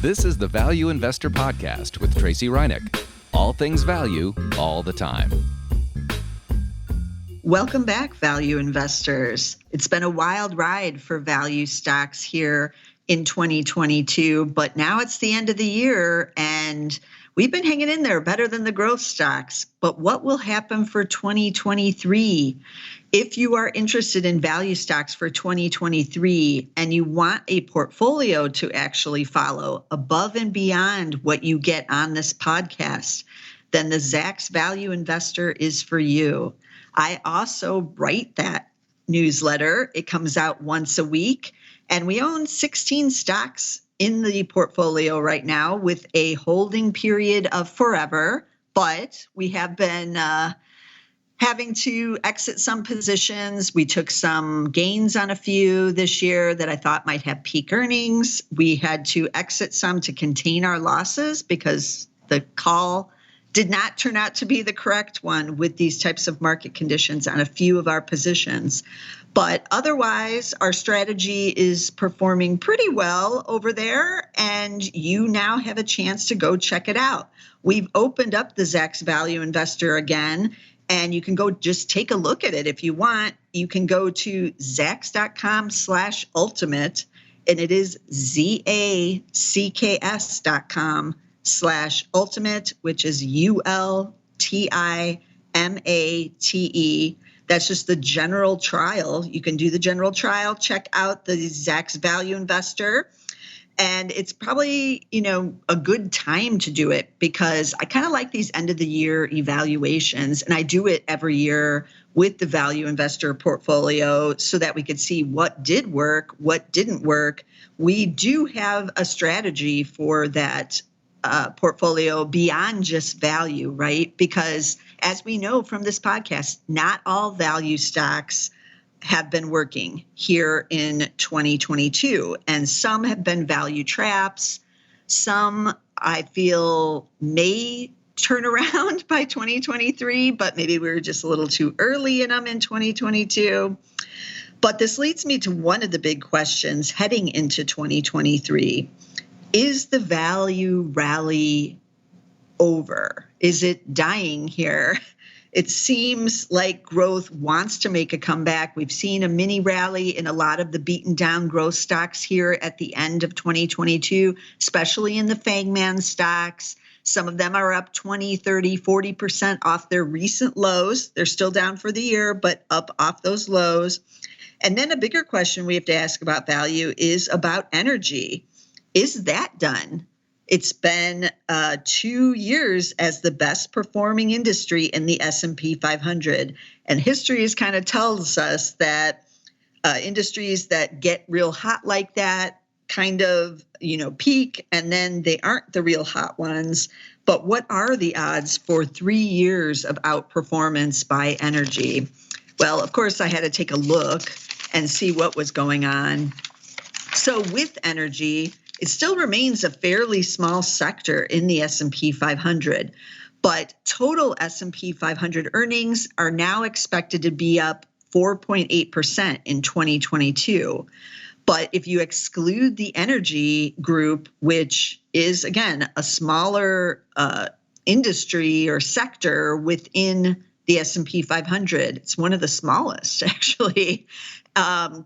This is the Value Investor Podcast with Tracey Reineck. All things value, all the time. Welcome back, value investors. It's been a wild ride for value stocks here in 2022, but now it's the end of the year and we've been hanging in there better than the growth stocks. But what will happen for 2023? If you are interested in value stocks for 2023 and you want a portfolio to actually follow above and beyond what you get on this podcast, then the Zacks Value Investor is for you. I also write that newsletter. It comes out once a week, and we own 16 stocks in the portfolio right now with a holding period of forever, but we have been having to exit some positions. We took some gains on a few this year that I thought might have peak earnings. We had to exit some to contain our losses because the call did not turn out to be the correct one with these types of market conditions on a few of our positions. But otherwise, our strategy is performing pretty well over there, and you now have a chance to go check it out. We've opened up the Zacks Value Investor again, and you can go just take a look at it if you want. You can go to zacks.com/ultimate, and it is zacks.com/ultimate, which is ULTIMATE. That's just the general trial. You can do the general trial, check out the Zacks Value Investor. And it's probably, a good time to do it because I kind of like these end of the year evaluations. And I do it every year with the Value Investor portfolio so that we could see what did work, what didn't work. We do have a strategy for that portfolio beyond just value, right? Because as we know from this podcast, not all value stocks have been working here in 2022. And some have been value traps. Some I feel may turn around by 2023, but maybe we were just a little too early in them in 2022. But this leads me to one of the big questions heading into 2023. Is the value rally over? Is it dying here? It seems like growth wants to make a comeback. We've seen a mini rally in a lot of the beaten down growth stocks here at the end of 2022, especially in the Fangman stocks. Some of them are up 20, 30, 40% off their recent lows. They're still down for the year, but up off those lows. And then a bigger question we have to ask about value is about energy. Is that done? It's been 2 years as the best performing industry in the S&P 500. And history kind of tells us that industries that get real hot like that kind of, peak, and then they aren't the real hot ones. But what are the odds for 3 years of outperformance by energy? Well, of course, I had to take a look and see what was going on. So with energy, it still remains a fairly small sector in the S&P 500, but total S&P 500 earnings are now expected to be up 4.8% in 2022. But if you exclude the energy group, which is, again, a smaller industry or sector within the S&P 500, it's one of the smallest, actually,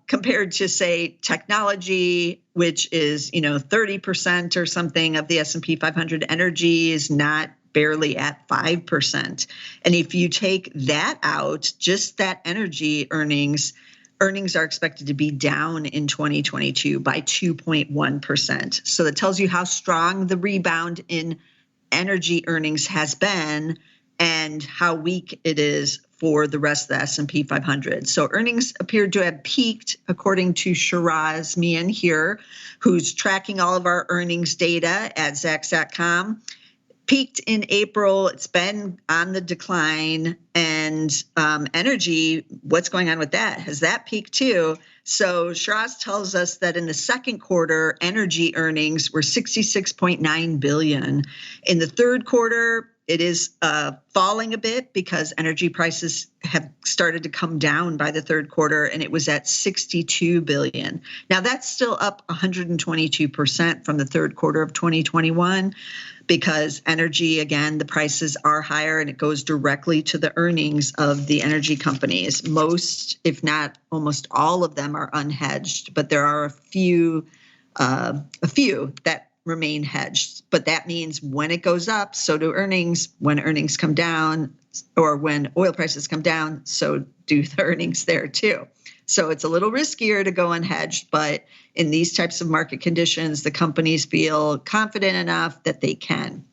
compared to, say, technology, which is, 30% or something of the S&P 500. Energy is not barely at 5%. And if you take that out, just that energy earnings are expected to be down in 2022 by 2.1%. So that tells you how strong the rebound in energy earnings has been and how weak it is for the rest of the S&P 500. So earnings appeared to have peaked, according to Shiraz Mian here, who's tracking all of our earnings data at Zacks.com. Peaked in April. It's been on the decline. And energy, what's going on with that? Has that peaked too? So Shiraz tells us that in the second quarter, energy earnings were $66.9 billion. In the third quarter, it is falling a bit because energy prices have started to come down by the third quarter, and it was at $62 billion. Now that's still up 122% from the third quarter of 2021 because energy, again, the prices are higher and it goes directly to the earnings of the energy companies. Most, if not almost all of them, are unhedged, but there are a few that remain hedged. But that means when it goes up, so do earnings. When earnings come down, or when oil prices come down, so do the earnings there too. So it's a little riskier to go unhedged, but in these types of market conditions, the companies feel confident enough that they can.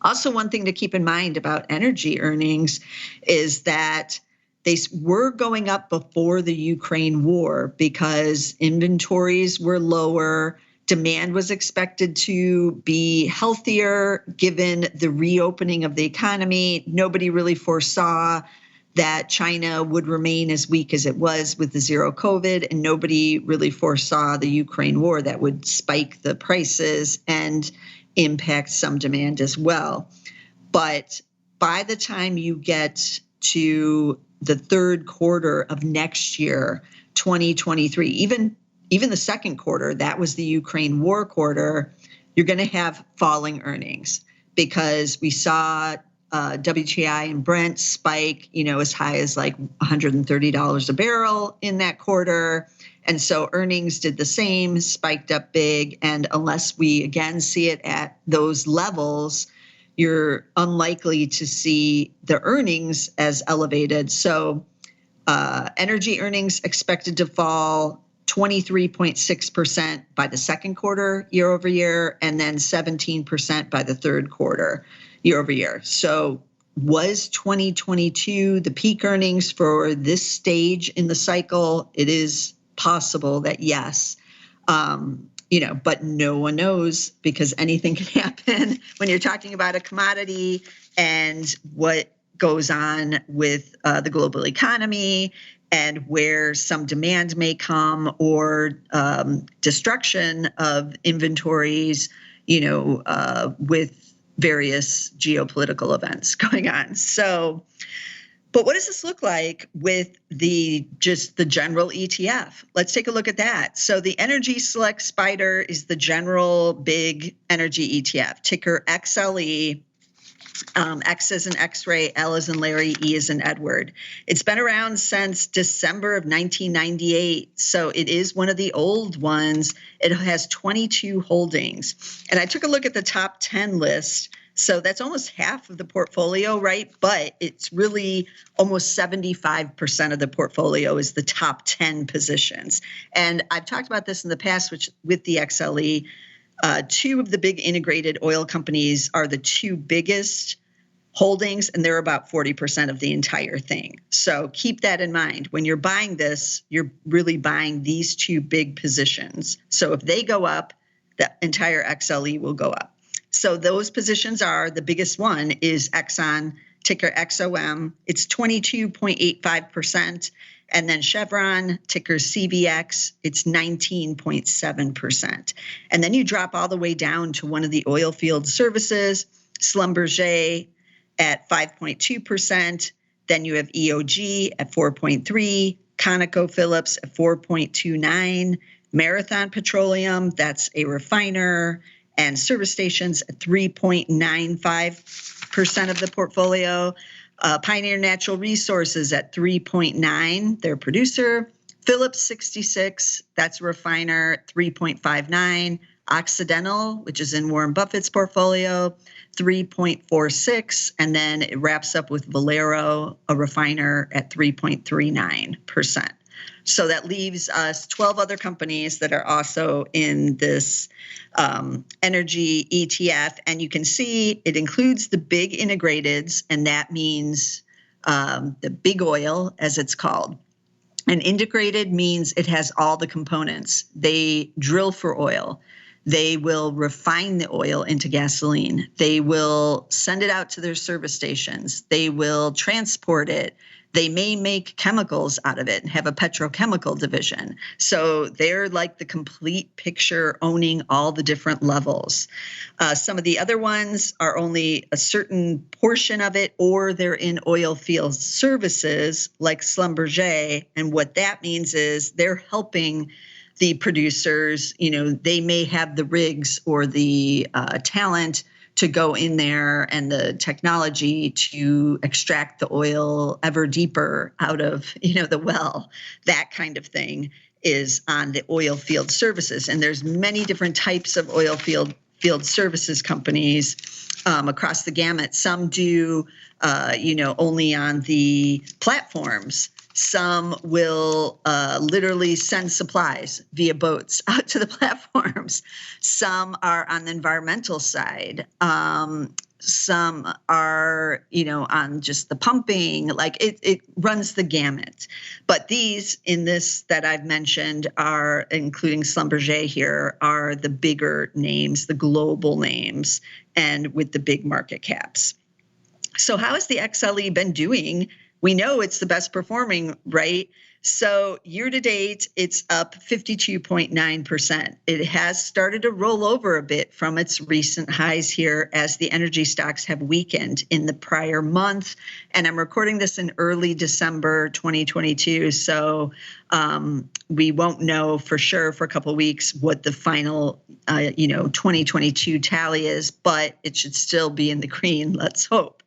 Also, one thing to keep in mind about energy earnings is that they were going up before the Ukraine war because inventories were lower. Demand was expected to be healthier given the reopening of the economy. Nobody really foresaw that China would remain as weak as it was with the zero COVID, and nobody really foresaw the Ukraine war that would spike the prices and impact some demand as well. But by the time you get to the third quarter of next year, 2023, even the second quarter, that was the Ukraine war quarter, you're going to have falling earnings because we saw WTI and Brent spike, as high as like $130 a barrel in that quarter. And so earnings did the same, spiked up big. And unless we again see it at those levels, you're unlikely to see the earnings as elevated. So energy earnings expected to fall 23.6% by the second quarter year over year, and then 17% by the third quarter year over year. So was 2022 the peak earnings for this stage in the cycle? It is possible that yes, but no one knows because anything can happen when you're talking about a commodity and what goes on with the global economy and where some demand may come or destruction of inventories, with various geopolitical events going on. So, but what does this look like with just the general ETF? Let's take a look at that. So the Energy Select Spider is the general big energy ETF, ticker XLE. X as in X-ray, L as in Larry, E as in Edward. It's been around since December of 1998, so it is one of the old ones. It has 22 holdings. And I took a look at the top 10 list. So that's almost half of the portfolio, right? But it's really almost 75% of the portfolio is the top 10 positions. And I've talked about this in the past, with the XLE. Two of the big integrated oil companies are the two biggest holdings, and they're about 40% of the entire thing. So keep that in mind. When you're buying this, you're really buying these two big positions. So if they go up, the entire XLE will go up. So those positions are, the biggest one is Exxon, ticker XOM. It's 22.85%. And then Chevron, ticker CVX, it's 19.7%. And then you drop all the way down to one of the oil field services, Schlumberger at 5.2%. Then you have EOG at 4.3%, ConocoPhillips at 4.29%, Marathon Petroleum, that's a refiner, and service stations at 3.95% of the portfolio. Pioneer Natural Resources at 3.9%, their producer. Phillips 66, that's a refiner, 3.59%. Occidental, which is in Warren Buffett's portfolio, 3.46%. And then it wraps up with Valero, a refiner, at 3.39%. So that leaves us 12 other companies that are also in this energy ETF. And you can see it includes the big integrateds, and that means the big oil, as it's called. And integrated means it has all the components. They drill for oil. They will refine the oil into gasoline. They will send it out to their service stations. They will transport it. They may make chemicals out of it and have a petrochemical division. So they're like the complete picture, owning all the different levels. Some of the other ones are only a certain portion of it, or they're in oil field services like Schlumberger. And what that means is they're helping the producers. They may have the rigs or the talent to go in there and the technology to extract the oil ever deeper out of, the well. That kind of thing is on the oil field services. And there's many different types of oil field services companies across the gamut. Some do, only on the platforms. Some will literally send supplies via boats out to the platforms. Some are on the environmental side. Some are, on just the pumping. Like it runs the gamut. But these in this that I've mentioned are, including Schlumberger here, are the bigger names, the global names, and with the big market caps. So how has the XLE been doing? We know it's the best performing, right? So year to date, it's up 52.9%. It has started to roll over a bit from its recent highs here as the energy stocks have weakened in the prior month. And I'm recording this in early December 2022. So we won't know for sure for a couple of weeks what the final, 2022 tally is, but it should still be in the green, let's hope.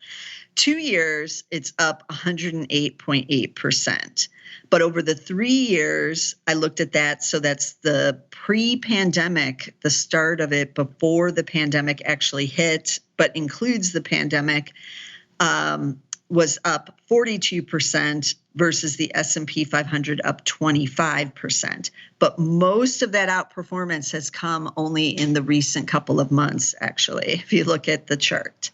2 years, it's up 108.8%. But over the 3 years, I looked at that. So that's the pre-pandemic, the start of it before the pandemic actually hit, but includes the pandemic, was up 42% versus the S&P 500 up 25%. But most of that outperformance has come only in the recent couple of months, actually, if you look at the chart.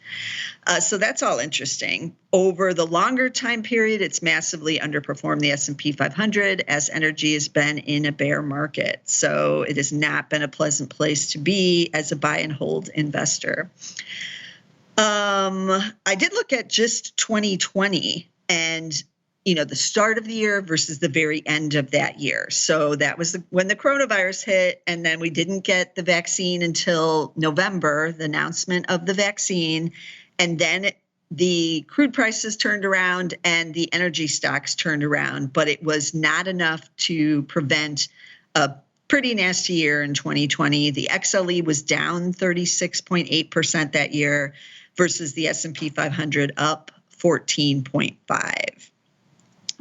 So that's all interesting. Over the longer time period, it's massively underperformed the S&P 500 as energy has been in a bear market. So it has not been a pleasant place to be as a buy and hold investor. I did look at just 2020 and, the start of the year versus the very end of that year. So that was when the coronavirus hit, and then we didn't get the vaccine until November, the announcement of the vaccine. And then the crude prices turned around and the energy stocks turned around, but it was not enough to prevent a pretty nasty year in 2020. The XLE was down 36.8% that year versus the S&P 500 up 14.5%.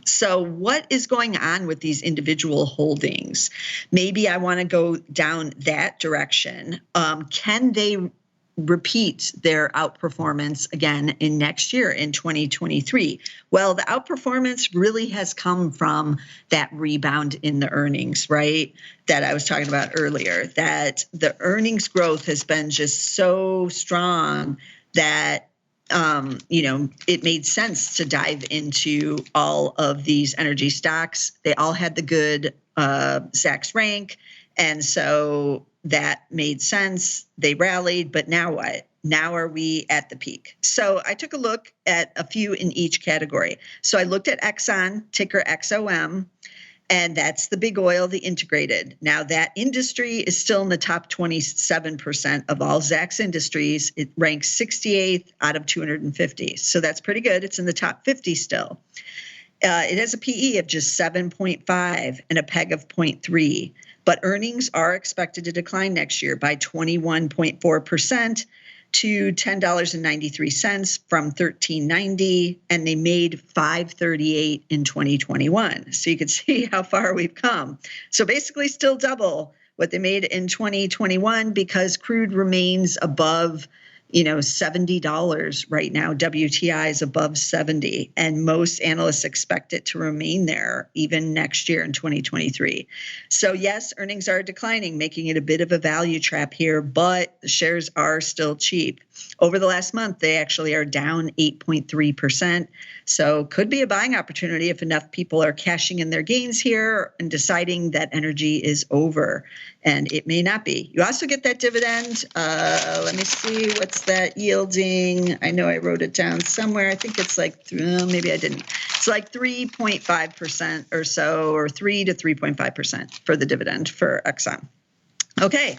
So what is going on with these individual holdings? Maybe I want to go down that direction. Can they repeat their outperformance again in next year in 2023? Well, the outperformance really has come from that rebound in the earnings, right? That I was talking about earlier, that the earnings growth has been just so strong that it made sense to dive into all of these energy stocks. They all had the good Zacks rank. And so that made sense. They rallied, but now what? Now are we at the peak? So I took a look at a few in each category. So I looked at Exxon, ticker XOM, and that's the big oil, the integrated. Now that industry is still in the top 27% of all Zacks industries. It ranks 68th out of 250. So that's pretty good. It's in the top 50 still. It has a PE of just 7.5 and a PEG of 0.3. But earnings are expected to decline next year by 21.4% to $10.93 from $13.90, and they made $5.38 in 2021. So you can see how far we've come. So basically still double what they made in 2021 because crude remains above $70 right now. WTI is above 70, and most analysts expect it to remain there even next year in 2023. So yes, earnings are declining, making it a bit of a value trap here, but the shares are still cheap. Over the last month, they actually are down 8.3%. So could be a buying opportunity if enough people are cashing in their gains here and deciding that energy is over. and it may not be. You also get that dividend. Let me see, what's that yielding? I know I wrote it down somewhere. I think it's like, maybe I didn't. It's like 3.5% or so, or 3 to 3.5% for the dividend for Exxon. Okay.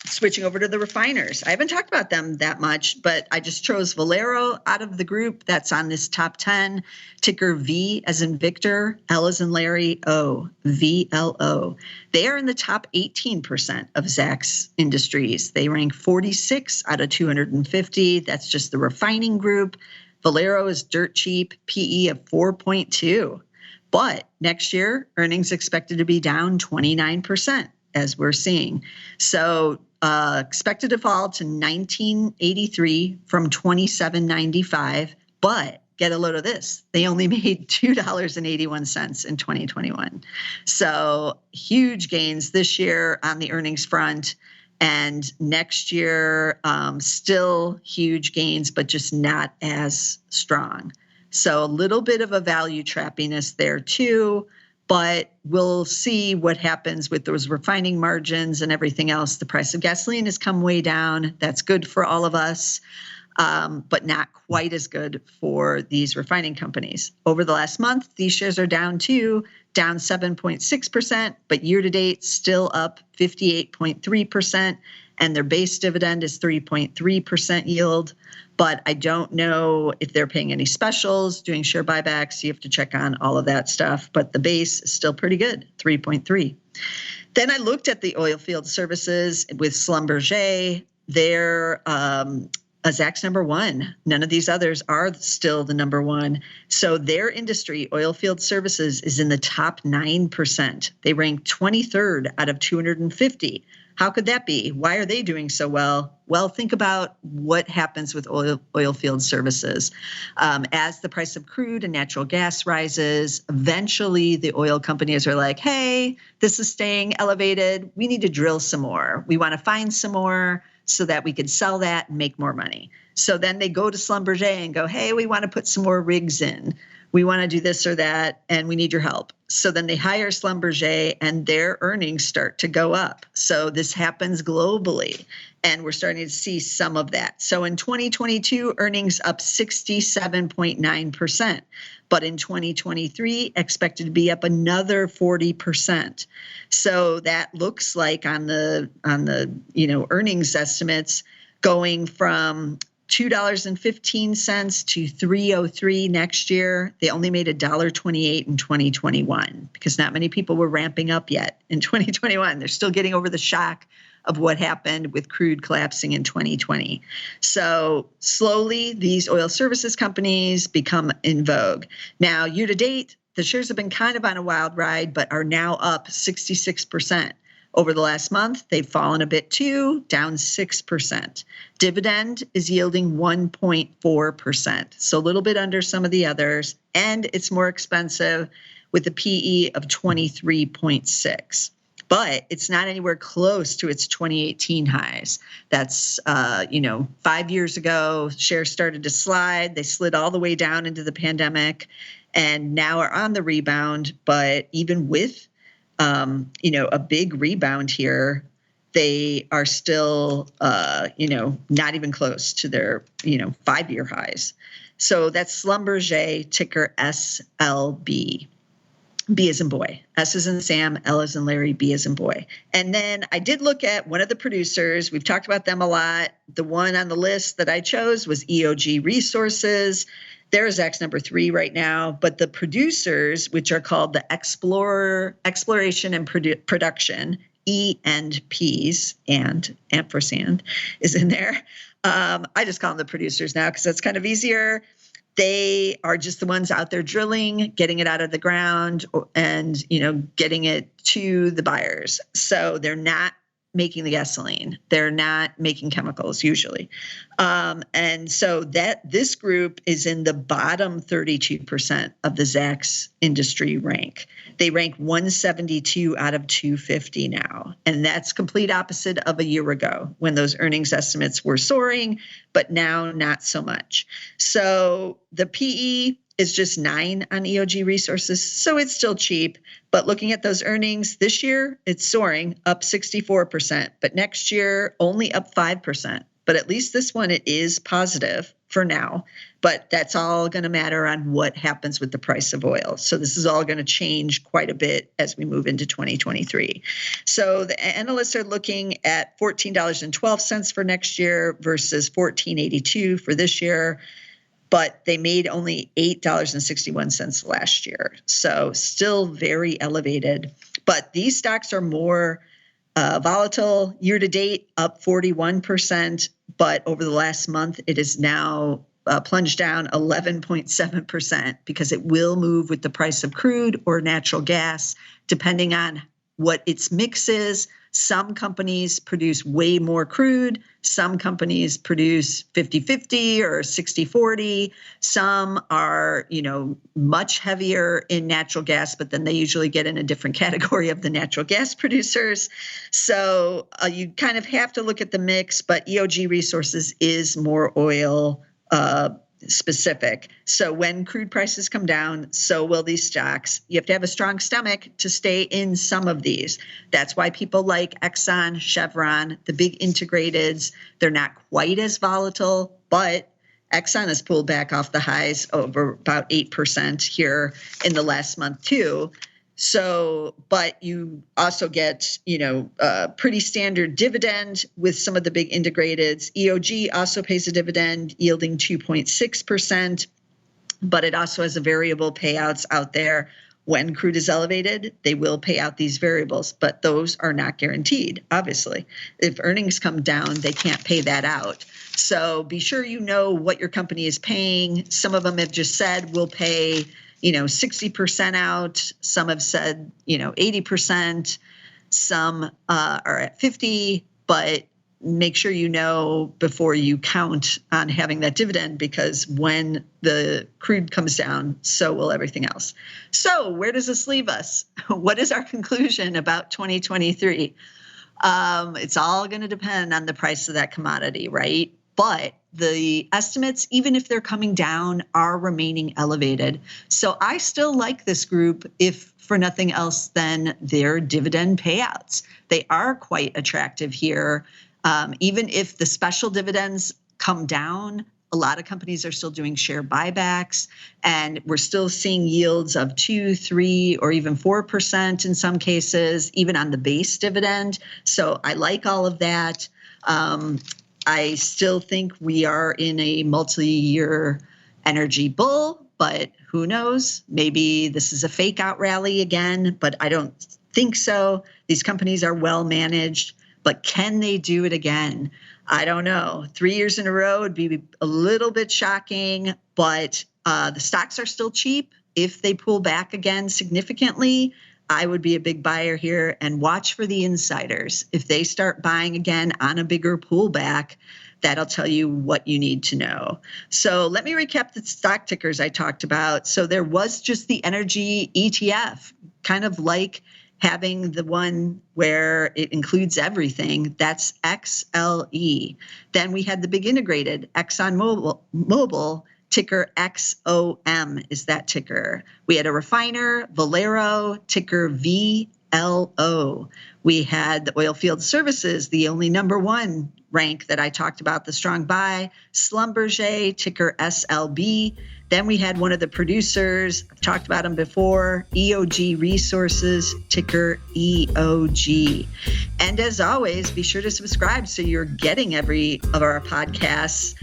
Switching over to the refiners. I haven't talked about them that much, but I just chose Valero out of the group that's on this top 10. Ticker V as in Victor, L as in Larry, O, VLO. They are in the top 18% of Zacks Industries. They rank 46 out of 250. That's just the refining group. Valero is dirt cheap, PE of 4.2. But next year, earnings expected to be down 29%, as we're seeing. So expected to fall to 1983 from 27.95, but get a load of this. They only made $2.81 in 2021. So huge gains this year on the earnings front. And next year, still huge gains, but just not as strong. So a little bit of a value trappiness there too. But we'll see what happens with those refining margins and everything else. The price of gasoline has come way down. That's good for all of us, but not quite as good for these refining companies. Over the last month, these shares are down too, down 7.6%, but year to date, still up 58.3%. And their base dividend is 3.3% yield. But I don't know if they're paying any specials, doing share buybacks. You have to check on all of that stuff. But the base is still pretty good, 3.3. Then I looked at the oil field services with Schlumberger. They're a Zacks number one. None of these others are still the number one. So their industry, oil field services, is in the top 9%. They rank 23rd out of 250. How could that be? Why are they doing so well? Well, think about what happens with oil field services. As the price of crude and natural gas rises, eventually the oil companies are like, hey, this is staying elevated. We need to drill some more. We want to find some more so that we can sell that and make more money. So then they go to Schlumberger and go, hey, we want to put some more rigs in. We want to do this or that, and we need your help. So then they hire Schlumberger, and their earnings start to go up. So this happens globally, and we're starting to see some of that. So in 2022, earnings up 67.9%, but in 2023, expected to be up another 40%. So that looks like on the earnings estimates going from $2.15 to $3.03 next year. They only made $1.28 in 2021 because not many people were ramping up yet in 2021. They're still getting over the shock of what happened with crude collapsing in 2020. So slowly, these oil services companies become in vogue. Now, year to date, the shares have been kind of on a wild ride, but are now up 66%. Over the last month, they've fallen a bit too, down 6%. Dividend is yielding 1.4%, so a little bit under some of the others, and it's more expensive with a PE of 23.6. But it's not anywhere close to its 2018 highs. That's, 5 years ago, shares started to slide. They slid all the way down into the pandemic and now are on the rebound. But even with a big rebound here, they are still, not even close to their, 5-year highs. So that's Schlumberger, ticker SLB. B as in boy. S as in Sam, L as in Larry, B as in boy. And then I did look at one of the producers. We've talked about them a lot. The one on the list that I chose was EOG Resources. They're Zacks number 3 right now, but the producers, which are called the Exploration and Production, E and P's, and ampersand is in there. I just call them the producers now because that's kind of easier. They are just the ones out there drilling, getting it out of the ground, and getting it to the buyers. So they're not making the gasoline. They're not making chemicals usually. And so this group is in the bottom 32% of the Zacks industry rank. They rank 172 out of 250 now. And that's complete opposite of a year ago when those earnings estimates were soaring, but now not so much. So the PE is just 9 on EOG Resources, so it's still cheap. But looking at those earnings this year, it's soaring, up 64%. But next year, only up 5%. But at least this one, it is positive for now. But that's all going to matter on what happens with the price of oil. So this is all going to change quite a bit as we move into 2023. So the analysts are looking at $14.12 for next year versus $14.82 for this year. But they made only $8.61 last year. So still very elevated. But these stocks are more volatile. Year to date, up 41%. But over the last month, it is now plunged down 11.7% because it will move with the price of crude or natural gas, depending on what its mix is. Some companies produce way more crude. Some companies produce 50-50 or 60-40. Some are, much heavier in natural gas, but then they usually get in a different category of the natural gas producers. So you kind of have to look at the mix, but EOG Resources is more oil specific. So when crude prices come down, so will these stocks. You have to have a strong stomach to stay in some of these. That's why people like Exxon, Chevron, the big integrateds. They're not quite as volatile, but Exxon has pulled back off the highs over about 8% here in the last month too. So, but you also get, a pretty standard dividend with some of the big integrateds. EOG also pays a dividend yielding 2.6%, but it also has a variable payouts out there. When crude is elevated, they will pay out these variables, but those are not guaranteed, obviously. If earnings come down, they can't pay that out. So be sure you know what your company is paying. Some of them have just said we'll pay 60% out. Some have said, 80%. Some are at 50%, but make sure you know before you count on having that dividend, because when the crude comes down, so will everything else. So where does this leave us? What is our conclusion about 2023? It's all going to depend on the price of that commodity, right? But the estimates, even if they're coming down, are remaining elevated. So I still like this group, if for nothing else than their dividend payouts. They are quite attractive here. Even if the special dividends come down, a lot of companies are still doing share buybacks, and we're still seeing yields of 2%, 3%, or even 4% in some cases, even on the base dividend. So I like all of that. I still think we are in a multi-year energy bull, but who knows? Maybe this is a fake out rally again, but I don't think so. These companies are well managed, but can they do it again? I don't know. 3 years in a row would be a little bit shocking, but the stocks are still cheap. If they pull back again significantly, I would be a big buyer here, and watch for the insiders. If they start buying again on a bigger pullback, that'll tell you what you need to know. So let me recap the stock tickers I talked about. So there was just the energy ETF, kind of like having the one where it includes everything. That's XLE. Then we had the big integrated, ExxonMobil, ticker XOM is that ticker. We had a refiner, Valero, ticker VLO. We had the oilfield services, the only number one rank that I talked about, the strong buy, Schlumberger, ticker SLB. Then we had one of the producers, I've talked about them before, EOG Resources, ticker EOG. And as always, be sure to subscribe so you're getting every of our podcasts.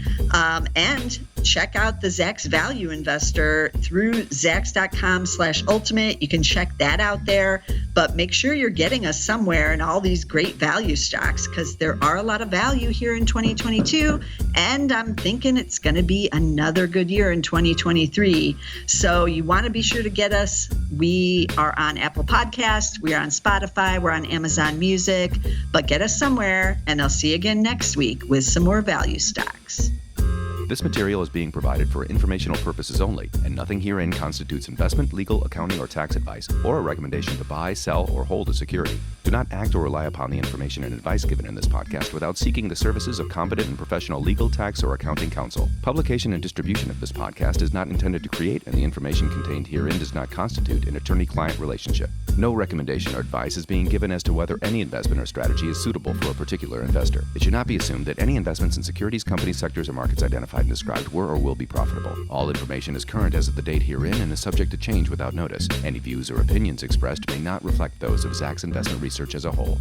And check out the Zacks Value Investor through zacks.com/ultimate. You can check that out there, but make sure you're getting us somewhere in all these great value stocks, because there are a lot of value here in 2022. And I'm thinking it's going to be another good year in 2023. So you want to be sure to get us. We are on Apple Podcasts. We are on Spotify. We're on Amazon Music. But get us somewhere, and I'll see you again next week with some more value stocks. This material is being provided for informational purposes only, and nothing herein constitutes investment, legal, accounting, or tax advice, or a recommendation to buy, sell, or hold a security. Do not act or rely upon the information and advice given in this podcast without seeking the services of competent and professional legal, tax, or accounting counsel. Publication and distribution of this podcast is not intended to create, and the information contained herein does not constitute an attorney-client relationship. No recommendation or advice is being given as to whether any investment or strategy is suitable for a particular investor. It should not be assumed that any investments in securities, companies, sectors, or markets identified and described were or will be profitable. All information is current as of the date herein and is subject to change without notice. Any views or opinions expressed may not reflect those of Zacks Investment Research as a whole.